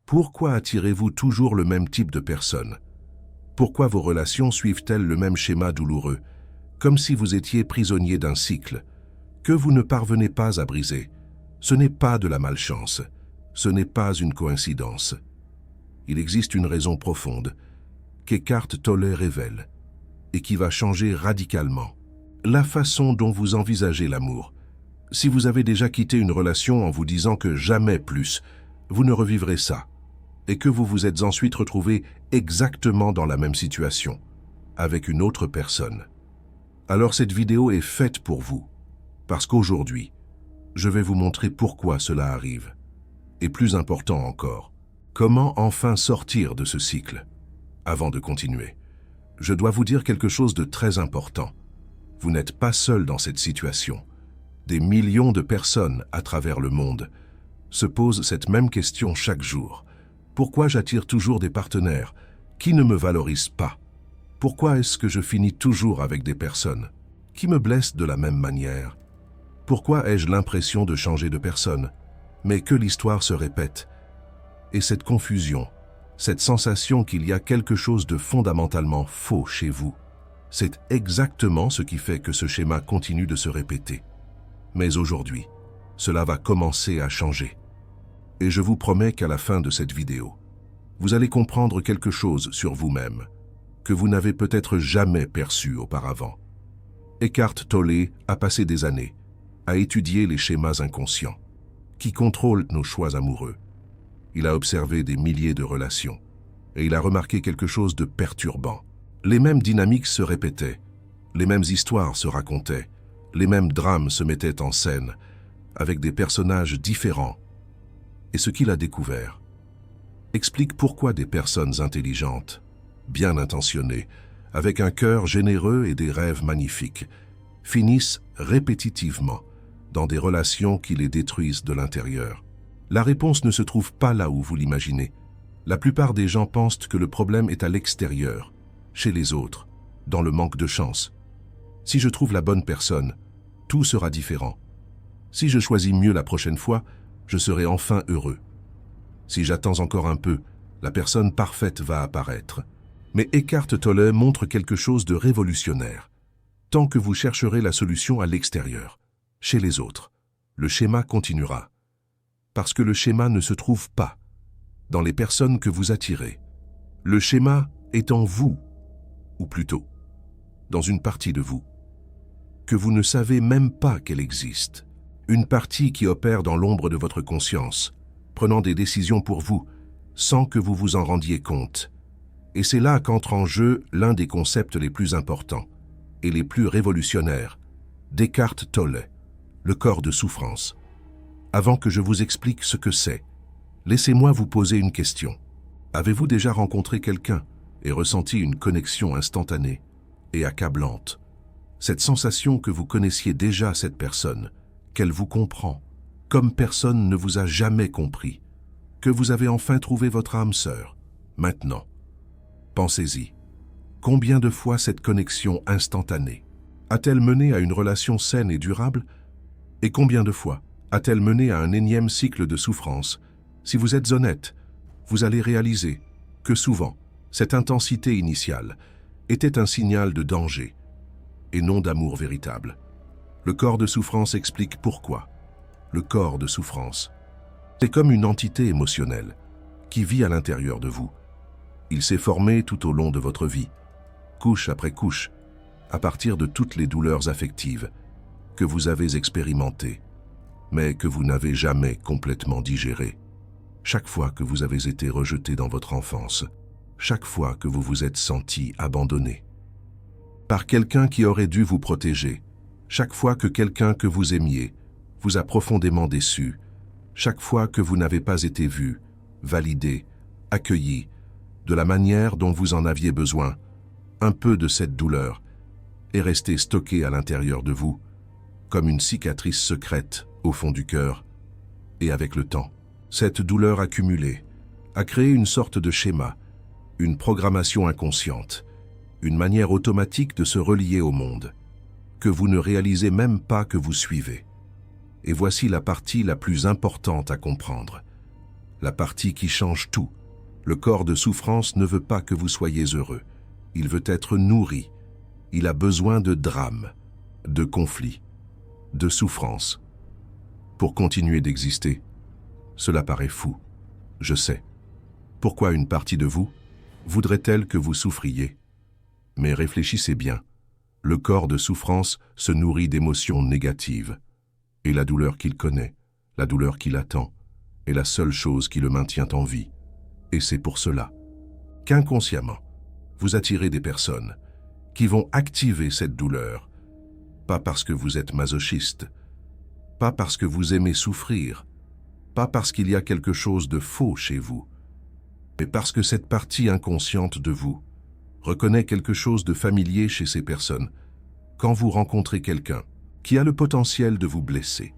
Pourquoi attirez-vous toujours le même type de personne? Pourquoi vos relations suivent-elles le même schéma douloureux, comme si vous étiez prisonnier d'un cycle, que vous ne parvenez pas à briser? Ce n'est pas de la malchance, ce n'est pas une coïncidence. Il existe une raison profonde, qu'Eckhart Tolle révèle, et qui va changer radicalement la façon dont vous envisagez l'amour. Si vous avez déjà quitté une relation en vous disant que jamais plus, vous ne revivrez ça, et que vous vous êtes ensuite retrouvé exactement dans la même situation, avec une autre personne, alors cette vidéo est faite pour vous, parce qu'aujourd'hui, je vais vous montrer pourquoi cela arrive. Et plus important encore, comment enfin sortir de ce cycle. Avant de continuer, je dois vous dire quelque chose de très important. Vous n'êtes pas seul dans cette situation. Des millions de personnes à travers le monde se posent cette même question chaque jour. Pourquoi j'attire toujours des partenaires qui ne me valorisent pas? Pourquoi est-ce que je finis toujours avec des personnes qui me blessent de la même manière? Pourquoi ai-je l'impression de changer de personne, mais que l'histoire se répète? Et cette confusion, cette sensation qu'il y a quelque chose de fondamentalement faux chez vous, c'est exactement ce qui fait que ce schéma continue de se répéter. Mais aujourd'hui, cela va commencer à changer. Et je vous promets qu'à la fin de cette vidéo, vous allez comprendre quelque chose sur vous-même, que vous n'avez peut-être jamais perçu auparavant. Eckhart Tolle a passé des années à étudier les schémas inconscients qui contrôlent nos choix amoureux. Il a observé des milliers de relations et il a remarqué quelque chose de perturbant. Les mêmes dynamiques se répétaient, les mêmes histoires se racontaient, les mêmes drames se mettaient en scène, avec des personnages différents. Et ce qu'il a découvert explique pourquoi des personnes intelligentes, bien intentionnées, avec un cœur généreux et des rêves magnifiques, finissent répétitivement dans des relations qui les détruisent de l'intérieur. La réponse ne se trouve pas là où vous l'imaginez. La plupart des gens pensent que le problème est à l'extérieur, chez les autres, dans le manque de chance. Si je trouve la bonne personne, tout sera différent. Si je choisis mieux la prochaine fois, je serai enfin heureux. Si j'attends encore un peu, la personne parfaite va apparaître. Mais Eckhart Tolle montre quelque chose de révolutionnaire. Tant que vous chercherez la solution à l'extérieur, chez les autres, le schéma continuera. Parce que le schéma ne se trouve pas dans les personnes que vous attirez. Le schéma est en vous, ou plutôt, dans une partie de vous, que vous ne savez même pas qu'elle existe. Une partie qui opère dans l'ombre de votre conscience, prenant des décisions pour vous, sans que vous vous en rendiez compte. Et c'est là qu'entre en jeu l'un des concepts les plus importants et les plus révolutionnaires d'Eckhart Tolle, le corps de souffrance. Avant que je vous explique ce que c'est, laissez-moi vous poser une question. Avez-vous déjà rencontré quelqu'un et ressenti une connexion instantanée et accablante? Cette sensation que vous connaissiez déjà cette personne, qu'elle vous comprend, comme personne ne vous a jamais compris, que vous avez enfin trouvé votre âme sœur. Maintenant, pensez-y. Combien de fois cette connexion instantanée a-t-elle mené à une relation saine et durable? Et combien de fois a-t-elle mené à un énième cycle de souffrance? Si vous êtes honnête, vous allez réaliser que souvent, cette intensité initiale était un signal de danger et non d'amour véritable. Le corps de souffrance explique pourquoi. Le corps de souffrance, c'est comme une entité émotionnelle qui vit à l'intérieur de vous. Il s'est formé tout au long de votre vie, couche après couche, à partir de toutes les douleurs affectives que vous avez expérimentées, mais que vous n'avez jamais complètement digérées. Chaque fois que vous avez été rejeté dans votre enfance, chaque fois que vous vous êtes senti abandonné par quelqu'un qui aurait dû vous protéger, chaque fois que quelqu'un que vous aimiez vous a profondément déçu, chaque fois que vous n'avez pas été vu, validé, accueilli, de la manière dont vous en aviez besoin, un peu de cette douleur est restée stockée à l'intérieur de vous, comme une cicatrice secrète au fond du cœur. Et avec le temps, cette douleur accumulée a créé une sorte de schéma, une programmation inconsciente, une manière automatique de se relier au monde, que vous ne réalisez même pas que vous suivez. Et voici la partie la plus importante à comprendre. la partie qui change tout. Le corps de souffrance ne veut pas que vous soyez heureux. Il veut être nourri. Il a besoin de drames, de conflits, de souffrances. Pour continuer d'exister, cela paraît fou, je sais. Pourquoi une partie de vous voudrait-elle que vous souffriez? Mais réfléchissez bien. Le corps de souffrance se nourrit d'émotions négatives. Et la douleur qu'il connaît, la douleur qu'il attend, est la seule chose qui le maintient en vie. Et c'est pour cela qu'inconsciemment, vous attirez des personnes qui vont activer cette douleur, pas parce que vous êtes masochiste, pas parce que vous aimez souffrir, pas parce qu'il y a quelque chose de faux chez vous, mais parce que cette partie inconsciente de vous reconnaît quelque chose de familier chez ces personnes quand vous rencontrez quelqu'un qui a le potentiel de vous blesser,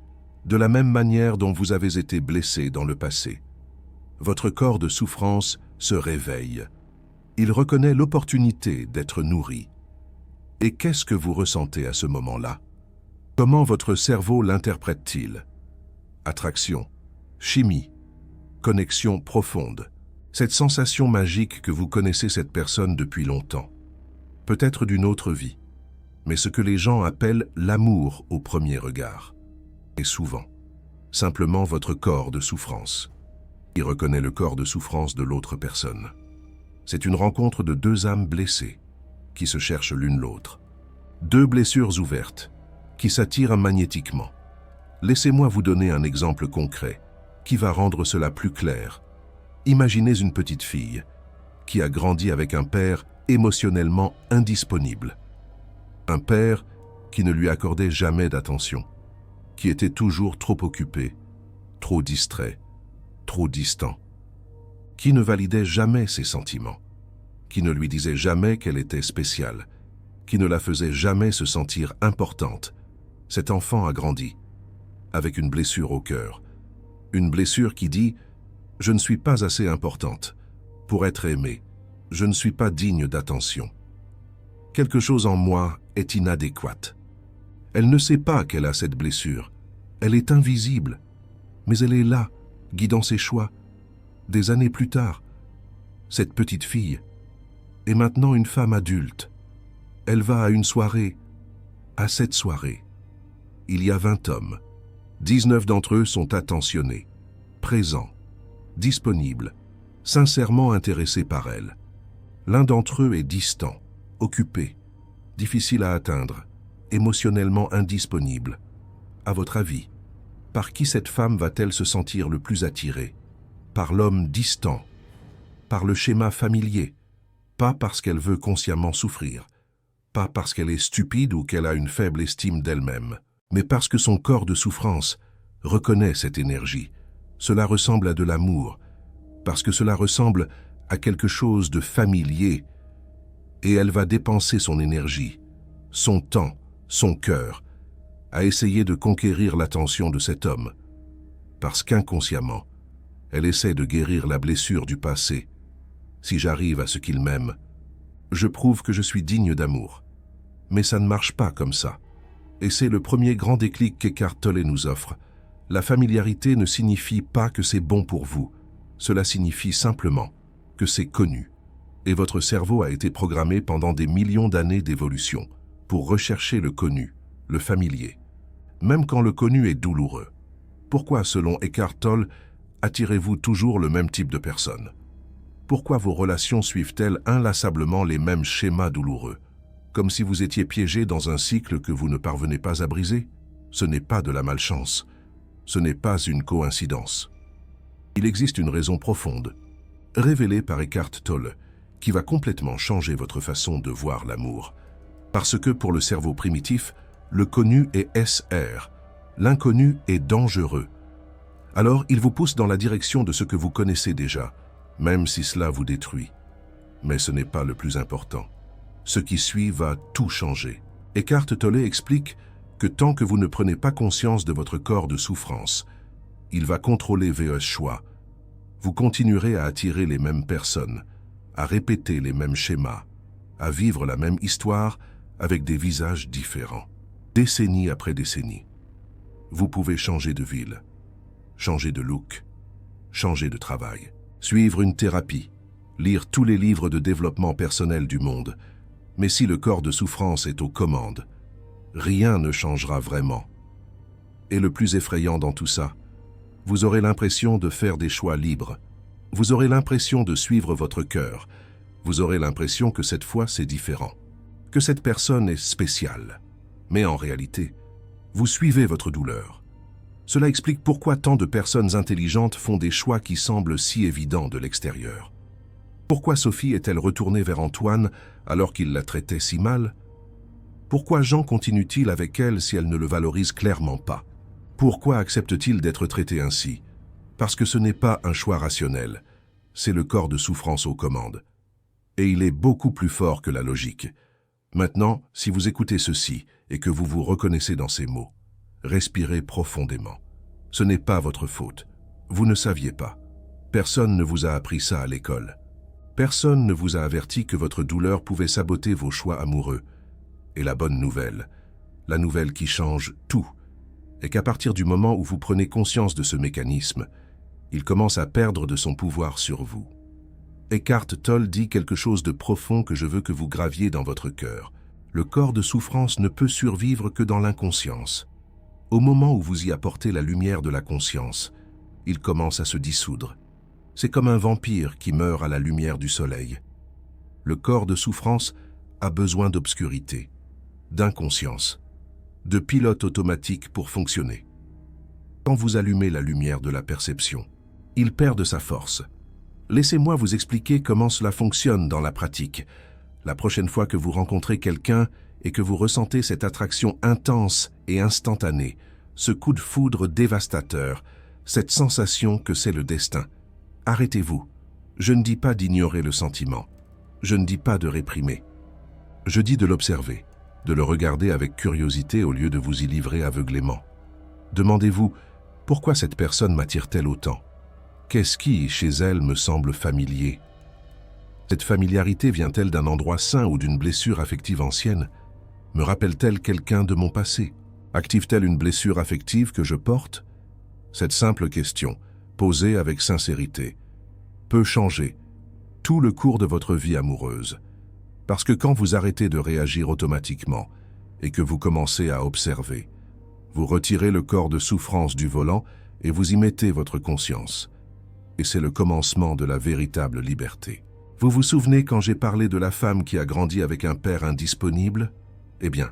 de la même manière dont vous avez été blessé dans le passé. Votre corps de souffrance se réveille. Il reconnaît l'opportunité d'être nourri. Et qu'est-ce que vous ressentez à ce moment-là? Comment votre cerveau l'interprète-t-il? Attraction, chimie, connexion profonde. Cette sensation magique que vous connaissez cette personne depuis longtemps. Peut-être d'une autre vie, mais ce que les gens appellent l'amour au premier regard. Et souvent, simplement votre corps de souffrance. Il reconnaît le corps de souffrance de l'autre personne. C'est une rencontre de deux âmes blessées qui se cherchent l'une l'autre. Deux blessures ouvertes qui s'attirent magnétiquement. Laissez-moi vous donner un exemple concret qui va rendre cela plus clair. Imaginez une petite fille qui a grandi avec un père émotionnellement indisponible. Un père qui ne lui accordait jamais d'attention, qui était toujours trop occupé, trop distrait, trop distant, qui ne validait jamais ses sentiments, qui ne lui disait jamais qu'elle était spéciale, qui ne la faisait jamais se sentir importante. Cet enfant a grandi avec une blessure au cœur, une blessure qui dit « Je ne suis pas assez importante pour être aimée, je ne suis pas digne d'attention. Quelque chose en moi est inadéquate. » Elle ne sait pas qu'elle a cette blessure, elle est invisible, mais elle est là, guidant ses choix. Des années plus tard, cette petite fille est maintenant une femme adulte. Elle va à une soirée. À cette soirée, il y a 20 hommes. 19 d'entre eux sont attentionnés, présents, disponibles, sincèrement intéressés par elle. L'un d'entre eux est distant, occupé, difficile à atteindre, émotionnellement indisponible. À votre avis, par qui cette femme va-t-elle se sentir le plus attirée? Par l'homme distant, par le schéma familier, pas parce qu'elle veut consciemment souffrir, pas parce qu'elle est stupide ou qu'elle a une faible estime d'elle-même, mais parce que son corps de souffrance reconnaît cette énergie. Cela ressemble à de l'amour, parce que cela ressemble à quelque chose de familier, et elle va dépenser son énergie, son temps, son cœur, à essayer de conquérir l'attention de cet homme, parce qu'inconsciemment, elle essaie de guérir la blessure du passé. Si j'arrive à ce qu'il m'aime, je prouve que je suis digne d'amour. Mais ça ne marche pas comme ça. Et c'est le premier grand déclic qu'Eckhart Tolle nous offre. La familiarité ne signifie pas que c'est bon pour vous. Cela signifie simplement que c'est connu. Et votre cerveau a été programmé pendant des millions d'années d'évolution pour rechercher le connu, le familier. Même quand le connu est douloureux. Pourquoi, selon Eckhart Tolle, attirez-vous toujours le même type de personnes? Pourquoi vos relations suivent-elles inlassablement les mêmes schémas douloureux? Comme si vous étiez piégé dans un cycle que vous ne parvenez pas à briser? Ce n'est pas de la malchance. Ce n'est pas une coïncidence. Il existe une raison profonde, révélée par Eckhart Tolle, qui va complètement changer votre façon de voir l'amour. Parce que pour le cerveau primitif, le connu est SR, l'inconnu est dangereux. Alors il vous pousse dans la direction de ce que vous connaissez déjà, même si cela vous détruit. Mais ce n'est pas le plus important. Ce qui suit va tout changer. Eckhart Tolle explique que tant que vous ne prenez pas conscience de votre corps de souffrance, il va contrôler vos choix. Vous continuerez à attirer les mêmes personnes, à répéter les mêmes schémas, à vivre la même histoire avec des visages différents, décennie après décennie. Vous pouvez changer de ville, changer de look, changer de travail, suivre une thérapie, lire tous les livres de développement personnel du monde. Mais si le corps de souffrance est aux commandes, rien ne changera vraiment. Et le plus effrayant dans tout ça, vous aurez l'impression de faire des choix libres. Vous aurez l'impression de suivre votre cœur. Vous aurez l'impression que cette fois c'est différent, que cette personne est spéciale. Mais en réalité, vous suivez votre douleur. Cela explique pourquoi tant de personnes intelligentes font des choix qui semblent si évidents de l'extérieur. Pourquoi Sophie est-elle retournée vers Antoine alors qu'il la traitait si mal? Pourquoi Jean continue-t-il avec elle si elle ne le valorise clairement pas? Pourquoi accepte-t-il d'être traité ainsi? Parce que ce n'est pas un choix rationnel, c'est le corps de souffrance aux commandes. Et il est beaucoup plus fort que la logique. Maintenant, si vous écoutez ceci et que vous vous reconnaissez dans ces mots, respirez profondément. Ce n'est pas votre faute. Vous ne saviez pas. Personne ne vous a appris ça à l'école. Personne ne vous a averti que votre douleur pouvait saboter vos choix amoureux. Et la bonne nouvelle, la nouvelle qui change tout, est qu'à partir du moment où vous prenez conscience de ce mécanisme, il commence à perdre de son pouvoir sur vous. Eckhart Tolle dit quelque chose de profond que je veux que vous graviez dans votre cœur. Le corps de souffrance ne peut survivre que dans l'inconscience. Au moment où vous y apportez la lumière de la conscience, il commence à se dissoudre. C'est comme un vampire qui meurt à la lumière du soleil. Le corps de souffrance a besoin d'obscurité, d'inconscience, de pilote automatique pour fonctionner. Quand vous allumez la lumière de la perception, il perd de sa force. Laissez-moi vous expliquer comment cela fonctionne dans la pratique. La prochaine fois que vous rencontrez quelqu'un et que vous ressentez cette attraction intense et instantanée, ce coup de foudre dévastateur, cette sensation que c'est le destin, arrêtez-vous. Je ne dis pas d'ignorer le sentiment. Je ne dis pas de réprimer. Je dis de l'observer, de le regarder avec curiosité au lieu de vous y livrer aveuglément. Demandez-vous, pourquoi cette personne m'attire-t-elle autant? Qu'est-ce qui, chez elle, me semble familier? Cette familiarité vient-elle d'un endroit sain ou d'une blessure affective ancienne? Me rappelle-t-elle quelqu'un de mon passé? Active-t-elle une blessure affective que je porte? Cette simple question, posée avec sincérité, peut changer tout le cours de votre vie amoureuse. Parce que quand vous arrêtez de réagir automatiquement et que vous commencez à observer, vous retirez le corps de souffrance du volant et vous y mettez votre conscience. Et c'est le commencement de la véritable liberté. Vous vous souvenez quand j'ai parlé de la femme qui a grandi avec un père indisponible? Eh bien,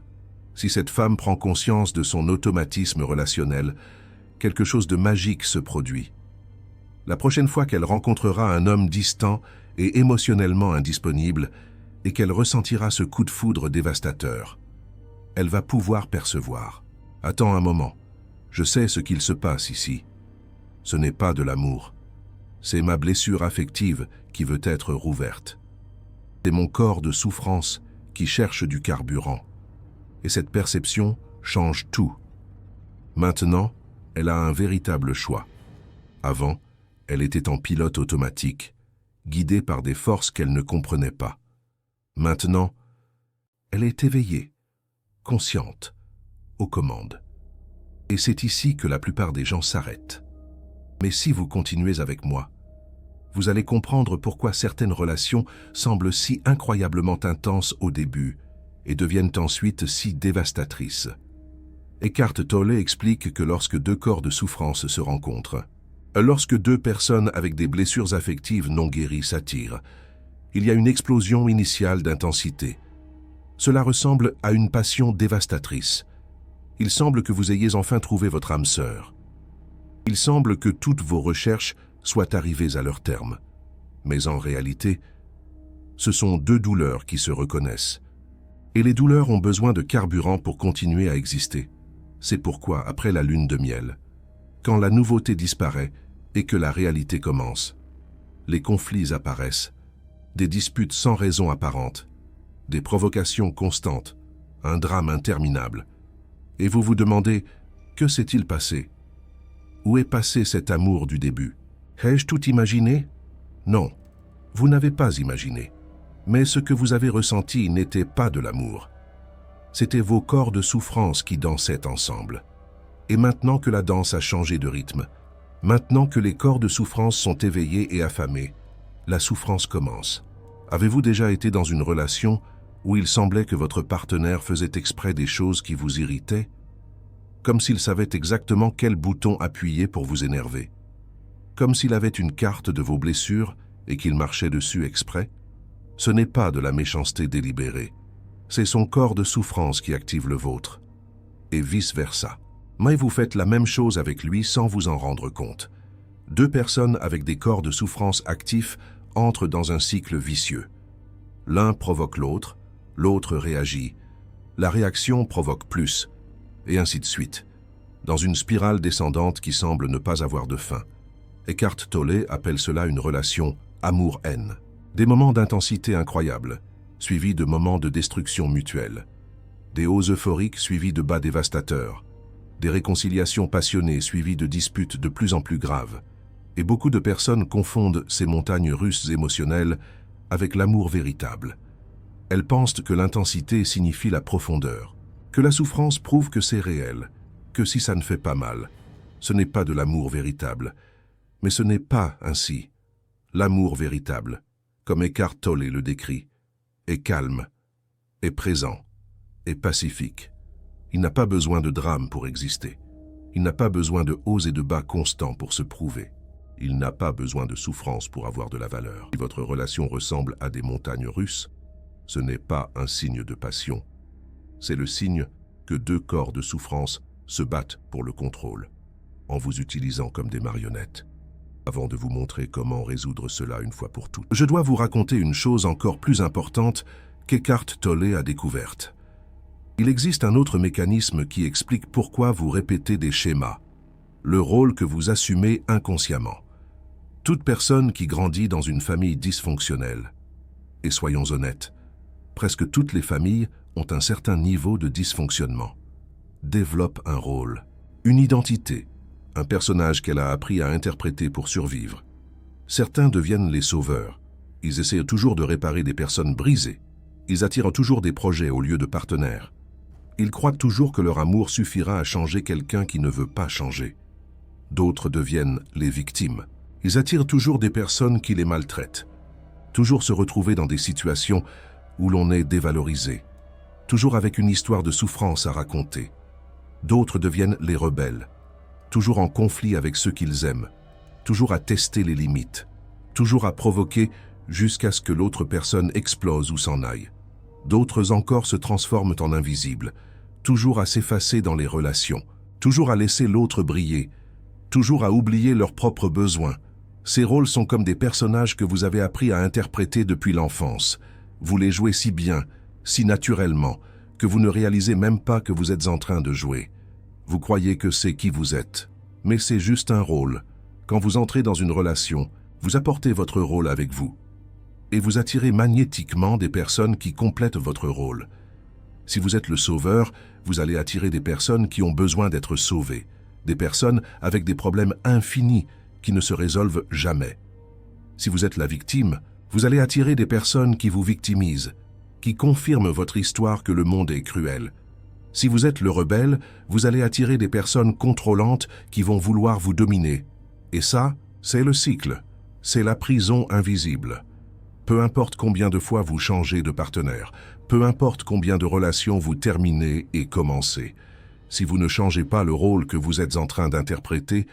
si cette femme prend conscience de son automatisme relationnel, quelque chose de magique se produit. La prochaine fois qu'elle rencontrera un homme distant et émotionnellement indisponible, et qu'elle ressentira ce coup de foudre dévastateur, elle va pouvoir percevoir. Attends un moment, je sais ce qu'il se passe ici. Ce n'est pas de l'amour. C'est ma blessure affective qui veut être rouverte. C'est mon corps de souffrance qui cherche du carburant. Et cette perception change tout. Maintenant, elle a un véritable choix. Avant, elle était en pilote automatique, guidée par des forces qu'elle ne comprenait pas. Maintenant, elle est éveillée, consciente, aux commandes. Et c'est ici que la plupart des gens s'arrêtent. Mais si vous continuez avec moi, vous allez comprendre pourquoi certaines relations semblent si incroyablement intenses au début et deviennent ensuite si dévastatrices. Eckhart Tolle explique que lorsque deux corps de souffrance se rencontrent, lorsque deux personnes avec des blessures affectives non guéries s'attirent, il y a une explosion initiale d'intensité. Cela ressemble à une passion dévastatrice. Il semble que vous ayez enfin trouvé votre âme sœur. Il semble que toutes vos recherches soient arrivées à leur terme. Mais en réalité, ce sont deux douleurs qui se reconnaissent. Et les douleurs ont besoin de carburant pour continuer à exister. C'est pourquoi, après la lune de miel, quand la nouveauté disparaît et que la réalité commence, les conflits apparaissent, des disputes sans raison apparente, des provocations constantes, un drame interminable. Et vous vous demandez, que s'est-il passé? Où est passé cet amour du début? Ai-je tout imaginé? Non, vous n'avez pas imaginé. Mais ce que vous avez ressenti n'était pas de l'amour. C'étaient vos corps de souffrance qui dansaient ensemble. Et maintenant que la danse a changé de rythme, Maintenant que les corps de souffrance sont éveillés et affamés, la souffrance commence. Avez-vous déjà été dans une relation où il semblait que votre partenaire faisait exprès des choses qui vous irritaient, comme s'il savait exactement quel bouton appuyer pour vous énerver, comme s'il avait une carte de vos blessures et qu'il marchait dessus exprès? Ce n'est pas de la méchanceté délibérée, c'est son corps de souffrance qui active le vôtre, et vice-versa. Mais vous faites la même chose avec lui sans vous en rendre compte. Deux personnes avec des corps de souffrance actifs entrent dans un cycle vicieux. L'un provoque l'autre, l'autre réagit, la réaction provoque plus, et ainsi de suite, dans une spirale descendante qui semble ne pas avoir de fin. Eckhart Tolle appelle cela une relation amour-haine. Des moments d'intensité incroyable, suivis de moments de destruction mutuelle. Des hauts euphoriques suivis de bas dévastateurs. Des réconciliations passionnées suivies de disputes de plus en plus graves. Et beaucoup de personnes confondent ces montagnes russes émotionnelles avec l'amour véritable. Elles pensent que l'intensité signifie la profondeur, que la souffrance prouve que c'est réel, que si ça ne fait pas mal, ce n'est pas de l'amour véritable. Mais ce n'est pas ainsi. L'amour véritable, comme Eckhart Tolle le décrit, est calme, est présent, est pacifique. Il n'a pas besoin de drame pour exister. Il n'a pas besoin de hauts et de bas constants pour se prouver. Il n'a pas besoin de souffrance pour avoir de la valeur. Si votre relation ressemble à des montagnes russes, ce n'est pas un signe de passion. C'est le signe que deux corps de souffrance se battent pour le contrôle, en vous utilisant comme des marionnettes. Avant de vous montrer comment résoudre cela une fois pour toutes, je dois vous raconter une chose encore plus importante qu'Eckhart Tolle a découverte. Il existe un autre mécanisme qui explique pourquoi vous répétez des schémas, le rôle que vous assumez inconsciemment. Toute personne qui grandit dans une famille dysfonctionnelle, et soyons honnêtes, presque toutes les familles ont un certain niveau de dysfonctionnement, développe un rôle, une identité, un personnage qu'elle a appris à interpréter pour survivre. Certains deviennent les sauveurs. Ils essaient toujours de réparer des personnes brisées. Ils attirent toujours des projets au lieu de partenaires. Ils croient toujours que leur amour suffira à changer quelqu'un qui ne veut pas changer. D'autres deviennent les victimes. Ils attirent toujours des personnes qui les maltraitent. Toujours se retrouver dans des situations où l'on est dévalorisé. Toujours avec une histoire de souffrance à raconter. D'autres deviennent les rebelles. Toujours en conflit avec ceux qu'ils aiment, toujours à tester les limites, toujours à provoquer jusqu'à ce que l'autre personne explose ou s'en aille. D'autres encore se transforment en invisibles, toujours à s'effacer dans les relations, toujours à laisser l'autre briller, toujours à oublier leurs propres besoins. Ces rôles sont comme des personnages que vous avez appris à interpréter depuis l'enfance. Vous les jouez si bien, si naturellement, que vous ne réalisez même pas que vous êtes en train de jouer. Vous croyez que c'est qui vous êtes, mais c'est juste un rôle. Quand vous entrez dans une relation, vous apportez votre rôle avec vous. Et vous attirez magnétiquement des personnes qui complètent votre rôle. Si vous êtes le sauveur, vous allez attirer des personnes qui ont besoin d'être sauvées, des personnes avec des problèmes infinis qui ne se résolvent jamais. Si vous êtes la victime, vous allez attirer des personnes qui vous victimisent, qui confirment votre histoire que le monde est cruel. Si vous êtes le rebelle, vous allez attirer des personnes contrôlantes qui vont vouloir vous dominer. Et ça, c'est le cycle. C'est la prison invisible. Peu importe combien de fois vous changez de partenaire, peu importe combien de relations vous terminez et commencez, si vous ne changez pas le rôle que vous êtes en train d'interpréter,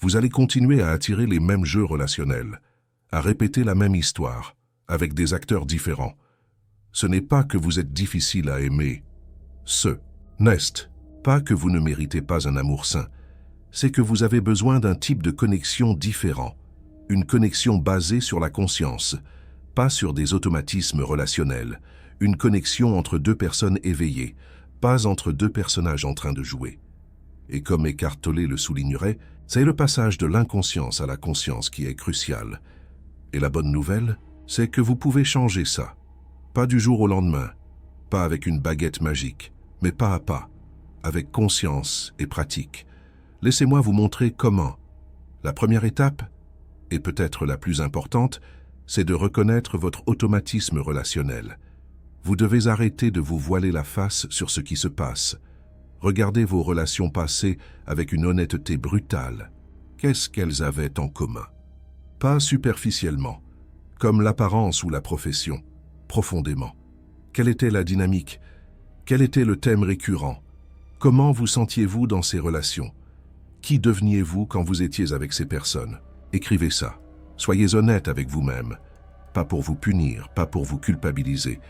vous allez continuer à attirer les mêmes jeux relationnels, à répéter la même histoire, avec des acteurs différents. Ce n'est pas que vous êtes difficile à aimer. N'est pas que vous ne méritez pas un amour sain, c'est que vous avez besoin d'un type de connexion différent, une connexion basée sur la conscience, pas sur des automatismes relationnels, une connexion entre deux personnes éveillées, pas entre deux personnages en train de jouer. Et comme Eckhart Tolle le soulignerait, c'est le passage de l'inconscience à la conscience qui est crucial. Et la bonne nouvelle, c'est que vous pouvez changer ça. Pas du jour au lendemain, pas avec une baguette magique, mais pas à pas, avec conscience et pratique. Laissez-moi vous montrer comment. La première étape, et peut-être la plus importante, c'est de reconnaître votre automatisme relationnel. Vous devez arrêter de vous voiler la face sur ce qui se passe. Regardez vos relations passées avec une honnêteté brutale. Qu'est-ce qu'elles avaient en commun? Pas superficiellement, comme l'apparence ou la profession, profondément. Quelle était la dynamique? Quel était le thème récurrent? Comment vous sentiez-vous dans ces relations? Qui deveniez-vous quand vous étiez avec ces personnes? Écrivez ça. Soyez honnête avec vous-même. Pas pour vous punir, pas pour vous culpabiliser,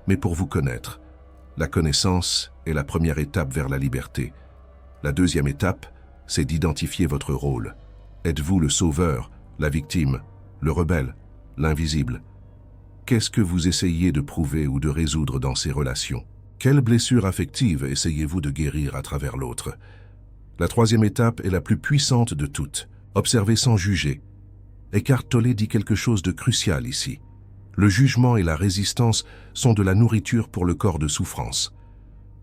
mais pour vous connaître. La connaissance est la première étape vers la liberté. La deuxième étape, c'est d'identifier votre rôle. Êtes-vous le sauveur, la victime, le rebelle, l'invisible? Qu'est-ce que vous essayez de prouver ou de résoudre dans ces relations? Quelle blessure affective essayez-vous de guérir à travers l'autre? La troisième étape est la plus puissante de toutes. Observez sans juger. Eckhart Tolle dit quelque chose de crucial ici. Le jugement et la résistance sont de la nourriture pour le corps de souffrance.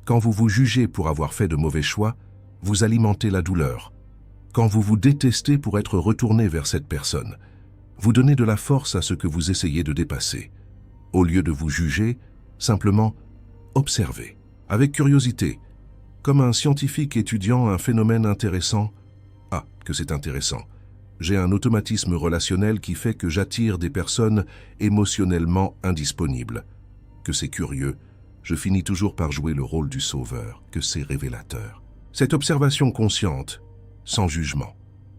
Quand vous vous jugez pour avoir fait de mauvais choix, vous alimentez la douleur. Quand vous vous détestez pour être retourné vers cette personne, vous donnez de la force à ce que vous essayez de dépasser. Au lieu de vous juger, simplement observez, avec curiosité, comme un scientifique étudiant un phénomène intéressant. Ah, que c'est intéressant. J'ai un automatisme relationnel qui fait que j'attire des personnes émotionnellement indisponibles. Que c'est curieux, je finis toujours par jouer le rôle du sauveur, que c'est révélateur. Cette observation consciente, sans jugement,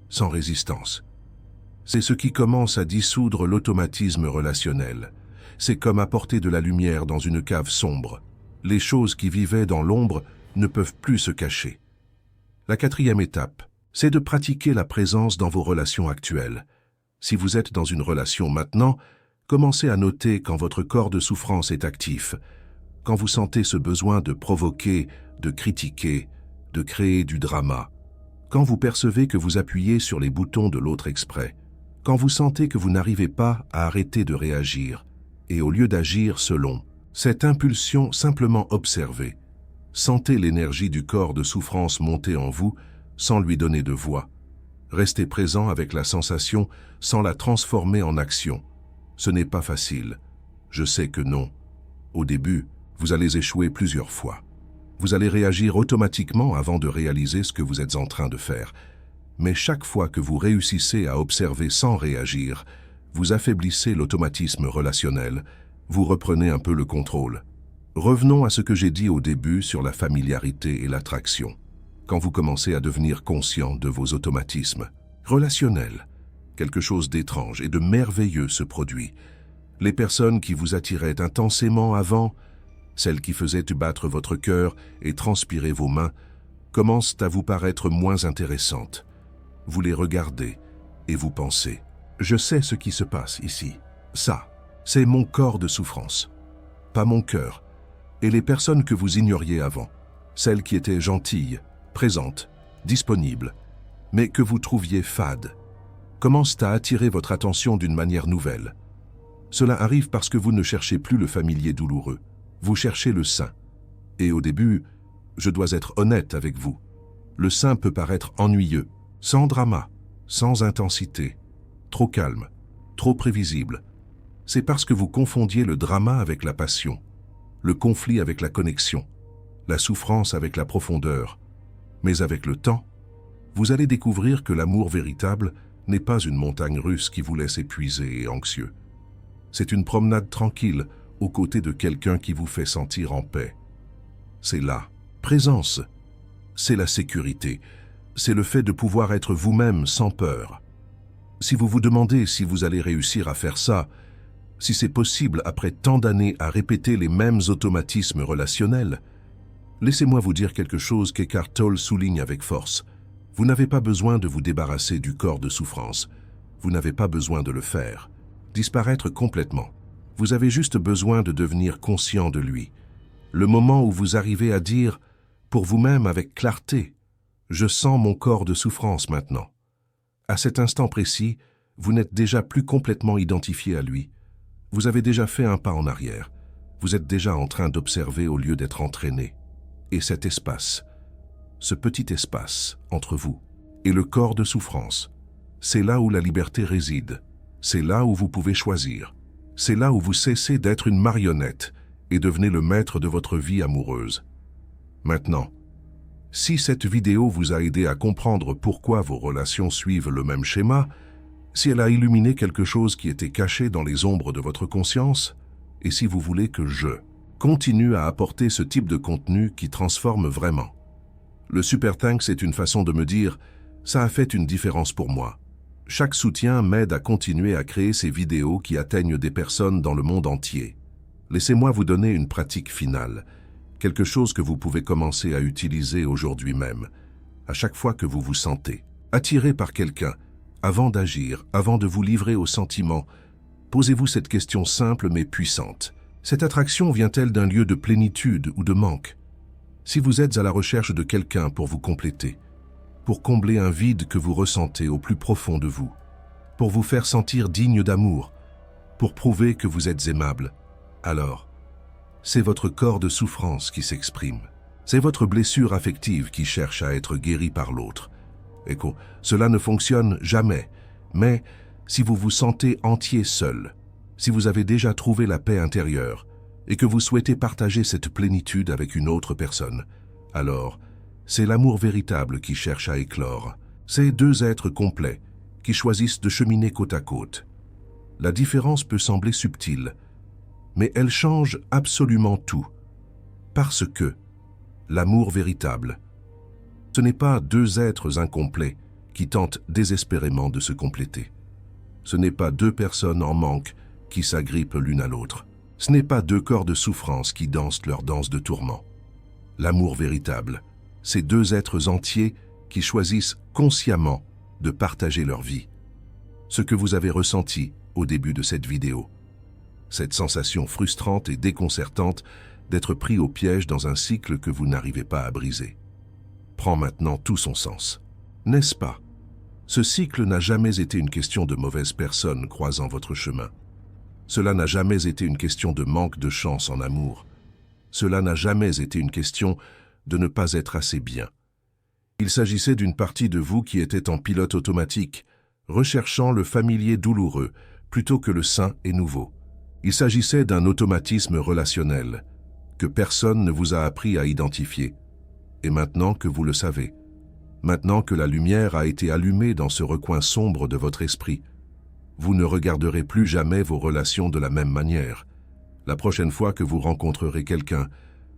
sans résistance, c'est ce qui commence à dissoudre l'automatisme relationnel. C'est comme apporter de la lumière dans une cave sombre. Les choses qui vivaient dans l'ombre ne peuvent plus se cacher. La quatrième étape, c'est de pratiquer la présence dans vos relations actuelles. Si vous êtes dans une relation maintenant, commencez à noter quand votre corps de souffrance est actif, quand vous sentez ce besoin de provoquer, de critiquer, de créer du drama, quand vous percevez que vous appuyez sur les boutons de l'autre exprès, quand vous sentez que vous n'arrivez pas à arrêter de réagir, et au lieu d'agir selon cette impulsion, simplement observez. Sentez l'énergie du corps de souffrance monter en vous sans lui donner de voix. Restez présent avec la sensation sans la transformer en action. Ce n'est pas facile. Je sais que non. Au début, vous allez échouer plusieurs fois. Vous allez réagir automatiquement avant de réaliser ce que vous êtes en train de faire. Mais chaque fois que vous réussissez à observer sans réagir, vous affaiblissez l'automatisme relationnel, vous reprenez un peu le contrôle. Revenons à ce que j'ai dit au début sur la familiarité et l'attraction. Quand vous commencez à devenir conscient de vos automatismes relationnels, quelque chose d'étrange et de merveilleux se produit. Les personnes qui vous attiraient intensément avant, celles qui faisaient battre votre cœur et transpirer vos mains, commencent à vous paraître moins intéressantes. Vous les regardez et vous pensez « Je sais ce qui se passe ici. Ça, c'est mon corps de souffrance, pas mon cœur. » Et les personnes que vous ignoriez avant, celles qui étaient gentilles, présentes, disponibles, mais que vous trouviez fades, commencent à attirer votre attention d'une manière nouvelle. Cela arrive parce que vous ne cherchez plus le familier douloureux, vous cherchez le sain. Et au début, je dois être honnête avec vous, le sain peut paraître ennuyeux, sans drama, sans intensité, trop calme, trop prévisible. C'est parce que vous confondiez le drama avec la passion, le conflit avec la connexion, la souffrance avec la profondeur. Mais avec le temps, vous allez découvrir que l'amour véritable n'est pas une montagne russe qui vous laisse épuisé et anxieux. C'est une promenade tranquille aux côtés de quelqu'un qui vous fait sentir en paix. C'est la présence, c'est la sécurité, c'est le fait de pouvoir être vous-même sans peur. Si vous vous demandez si vous allez réussir à faire ça, si c'est possible après tant d'années à répéter les mêmes automatismes relationnels, laissez-moi vous dire quelque chose qu'Eckhart Tolle souligne avec force. Vous n'avez pas besoin de vous débarrasser du corps de souffrance. Vous n'avez pas besoin de le faire. Disparaître complètement. Vous avez juste besoin de devenir conscient de lui. Le moment où vous arrivez à dire, pour vous-même avec clarté, « Je sens mon corps de souffrance maintenant ». À cet instant précis, vous n'êtes déjà plus complètement identifié à lui. Vous avez déjà fait un pas en arrière. Vous êtes déjà en train d'observer au lieu d'être entraîné. Et cet espace, ce petit espace entre vous et le corps de souffrance, c'est là où la liberté réside. C'est là où vous pouvez choisir. C'est là où vous cessez d'être une marionnette et devenez le maître de votre vie amoureuse. Maintenant, Si cette vidéo vous a aidé à comprendre pourquoi vos relations suivent le même schéma, si elle a illuminé quelque chose qui était caché dans les ombres de votre conscience, et si vous voulez que je continue à apporter ce type de contenu qui transforme vraiment. Le Super Thanks est une façon de me dire « ça a fait une différence pour moi ». Chaque soutien m'aide à continuer à créer ces vidéos qui atteignent des personnes dans le monde entier. Laissez-moi vous donner une pratique finale, quelque chose que vous pouvez commencer à utiliser aujourd'hui même, à chaque fois que vous vous sentez attiré par quelqu'un. Avant d'agir, avant de vous livrer aux sentiments, posez-vous cette question simple mais puissante. Cette attraction vient-elle d'un lieu de plénitude ou de manque? Si vous êtes à la recherche de quelqu'un pour vous compléter, pour combler un vide que vous ressentez au plus profond de vous, pour vous faire sentir digne d'amour, pour prouver que vous êtes aimable, alors, c'est votre corps de souffrance qui s'exprime. C'est votre blessure affective qui cherche à être guérie par l'autre. Écho, cela ne fonctionne jamais, mais si vous vous sentez entier seul, si vous avez déjà trouvé la paix intérieure et que vous souhaitez partager cette plénitude avec une autre personne, alors c'est l'amour véritable qui cherche à éclore. C'est deux êtres complets qui choisissent de cheminer côte à côte. La différence peut sembler subtile, mais elle change absolument tout. Parce que l'amour véritable, ce n'est pas deux êtres incomplets qui tentent désespérément de se compléter. Ce n'est pas deux personnes en manque qui s'agrippent l'une à l'autre. Ce n'est pas deux corps de souffrance qui dansent leur danse de tourment. L'amour véritable, c'est deux êtres entiers qui choisissent consciemment de partager leur vie. Ce que vous avez ressenti au début de cette vidéo, cette sensation frustrante et déconcertante d'être pris au piège dans un cycle que vous n'arrivez pas à briser, prend maintenant tout son sens. N'est-ce pas? Ce cycle n'a jamais été une question de mauvaises personnes croisant votre chemin. Cela n'a jamais été une question de manque de chance en amour. Cela n'a jamais été une question de ne pas être assez bien. Il s'agissait d'une partie de vous qui était en pilote automatique, recherchant le familier douloureux plutôt que le sain et nouveau. Il s'agissait d'un automatisme relationnel que personne ne vous a appris à identifier. Et maintenant que vous le savez, maintenant que la lumière a été allumée dans ce recoin sombre de votre esprit, vous ne regarderez plus jamais vos relations de la même manière. La prochaine fois que vous rencontrerez quelqu'un,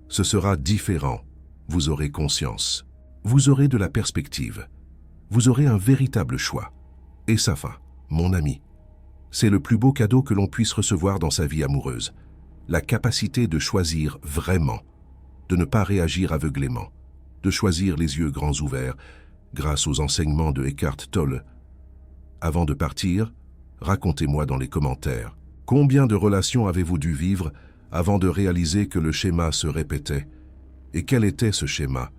ce sera différent. Vous aurez conscience. Vous aurez de la perspective. Vous aurez un véritable choix. Et ça va, mon ami. C'est le plus beau cadeau que l'on puisse recevoir dans sa vie amoureuse. La capacité de choisir vraiment, de ne pas réagir aveuglément, de choisir les yeux grands ouverts grâce aux enseignements de Eckhart Tolle. Avant de partir, racontez-moi dans les commentaires, combien de relations avez-vous dû vivre avant de réaliser que le schéma se répétait? Et quel était ce schéma?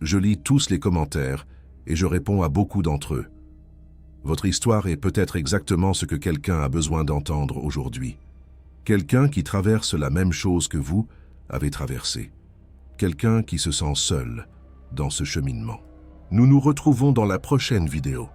Je lis tous les commentaires et je réponds à beaucoup d'entre eux. Votre histoire est peut-être exactement ce que quelqu'un a besoin d'entendre aujourd'hui. Quelqu'un qui traverse la même chose que vous avez traversé. Quelqu'un qui se sent seul dans ce cheminement. Nous nous retrouvons dans la prochaine vidéo.